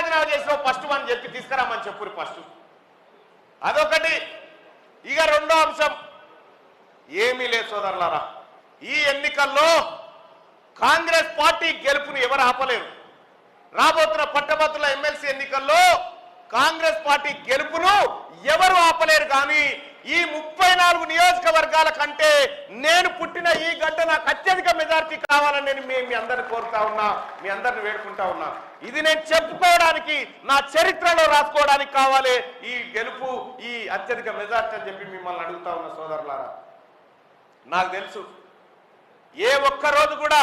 రాజీనామా చేసినావు ఫస్ట్ అని చెప్పి తీసుకురామని చెప్పురు ఫస్ట్. అదొకటి. ఇక రెండో అంశం ఏమీ లేదు సోదరులారా, ఈ ఎన్నికల్లో కాంగ్రెస్ పార్టీ గెలుపుని ఎవరు ఆపలేరు. రాబోతున్న పట్టభద్రుల ఎమ్మెల్సీ ఎన్నికల్లో కాంగ్రెస్ పార్టీ గెలుపును ఎవరు ఆపలేరు. కానీ ఈ 34 నియోజకవర్గాల కంటే నేను పుట్టిన ఈ గడ్డ నాకు అత్యధిక మెజార్టీ కావాలని నేను మీ అందరిని కోరుతా ఉన్నా, మీ అందరిని వేడుకుంటా ఉన్నా. ఇది నేను చెప్పుకోవడానికి, నా చరిత్రలో రాసుకోవడానికి కావాలి ఈ గెలుపు, ఈ అత్యధిక మెజార్టీ అని చెప్పి మిమ్మల్ని అడుగుతా ఉన్నా సోదరులారా. నాకు తెలుసు ఏ ఒక్కరోజు కూడా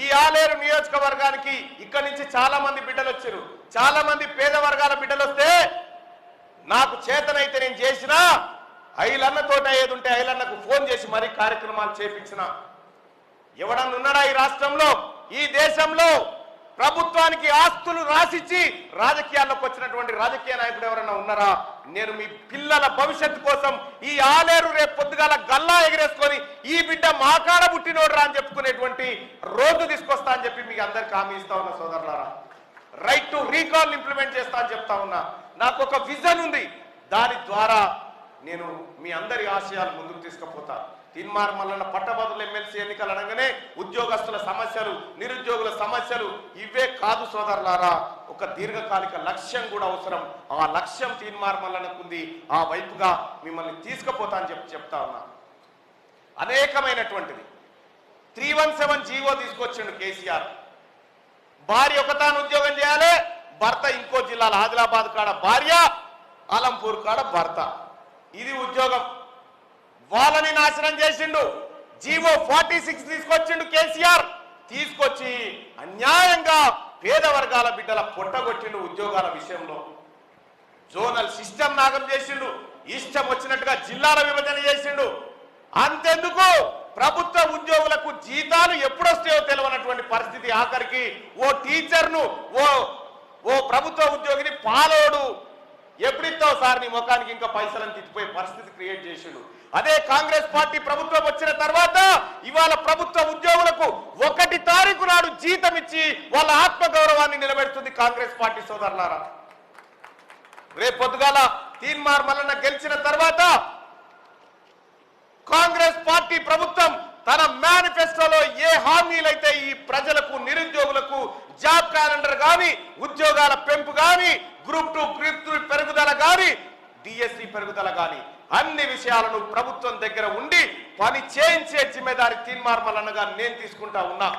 ఈ ఆలేరు నియోజకవర్గానికి ఇక్కడి నుంచి చాలా మంది బిడ్డలు వచ్చారు, చాలా మంది పేద వర్గాల బిడ్డలు వస్తే నాకు చేతనైతే నేను చేసిన ఐలన్నతోట ఏది ఉంటే ఐలన్నకు ఫోన్ చేసి మరీ కార్యక్రమాలు చేపించిన. ఎవడన్నా ఉన్నాడా ఈ రాష్ట్రంలో, ఈ దేశంలో ప్రభుత్వానికి ఆస్తులు రాసిచ్చి రాజకీయాల్లోకి వచ్చినటువంటి రాజకీయ నాయకుడు ఎవరన్నా ఉన్నారా? నేను మీ పిల్లల భవిష్యత్తు కోసం ఈ ఆలేరు రేపు పొద్దుగాల గల్లా ఎగిరేసుకొని ఈ బిడ్డ మా కాడ పుట్టినోడ్రా అని చెప్పుకునేటువంటి రోజు తీసుకొస్తా అని చెప్పి మీకు అందరికి హామీ ఇస్తా ఉన్నా సోదరులారా. రైట్ టు రీకాల్ ఇంప్లిమెంట్ చేస్తా అని చెప్తా ఉన్నా. నాకు ఒక విజన్ ఉంది, దాని ద్వారా నేను మీ అందరి ఆశయాలు ముందుకు తీసుకుపోతా. తీన్మార్ మల్లన్న పట్టభద్రుల ఎమ్మెల్సీ ఎన్నికలు అనగానే ఉద్యోగస్తుల సమస్యలు, నిరుద్యోగుల సమస్యలు ఇవే కాదు సోదరులారా, ఒక దీర్ఘకాలిక లక్ష్యం కూడా అవసరం. ఆ లక్ష్యం తీన్మార్ మల్లన్నకుంది, ఆ వైపుగా మిమ్మల్ని తీసుకుపోతా అని చెప్తా ఉన్నా. అనేకమైనటువంటిది 317 జీవో తీసుకొచ్చిండు కేసీఆర్. భార్య ఒకతాను ఉద్యోగం చేయాలి, భర్త ఇంకో జిల్లాలో ఆదిలాబాద్ కాడ భార్య, ఆలంపూర్ కాడ భర్త, ఇది ఉద్యోగం. వాళ్ళని నాశనం చేసిండు. జీవో 46 తీసుకొచ్చిండు కేసీఆర్. తీసుకొచ్చి అన్యాయంగా పేద వర్గాల బిడ్డల పొట్టగొట్టిండు ఉద్యోగాల విషయంలో. జోనల్ సిస్టమ్ నాగం చేసిండు, ఇష్టం వచ్చినట్టుగా జిల్లాల విభజన చేసిండు. అంతెందుకు ప్రభుత్వ ఉద్యోగులకు జీతాలు ఎప్పుడొస్తాయో తెలియనటువంటి పరిస్థితి. ఆఖరికి ఓ టీచర్ను, ఓ ప్రభుత్వ ఉద్యోగిని పాలోడు ఎప్పుడిస్తావు సార్ నీ ముఖానికి ఇంకా పైసలను తిట్టిపోయే పరిస్థితి క్రియేట్ చేసిండు. అదే కాంగ్రెస్ పార్టీ ప్రభుత్వం వచ్చిన తర్వాత ఇవాళ ప్రభుత్వ ఉద్యోగులకు 1 తారీఖు నాడు జీతం ఇచ్చి వాళ్ళ ఆత్మగౌరవాన్ని నిలబెడుతుంది కాంగ్రెస్ పార్టీ సోదరులారా. రేపు పొద్దుగాల తీన్మార్ మల్లన్న గెలిచిన తర్వాత కాంగ్రెస్ పార్టీ ప్రభుత్వం తన మేనిఫెస్టోలో ఏ హామీలైతే ఈ ప్రజలకు, నిరుద్యోగులకు జాబ్ క్యాలెండర్ కానీ, ఉద్యోగాల పెంపు కానీ, గ్రూప్ 2 గ్రూప్ 3 పెరుగుదల కానీ, డిఎస్సి పెరుగుదల కానీ అన్ని విషయాలను ప్రభుత్వం దగ్గర ఉండి పని చేయించే జిమ్మేదారి తీన్మార్ మల్లన్నగా నేను తీసుకుంటా ఉన్నా.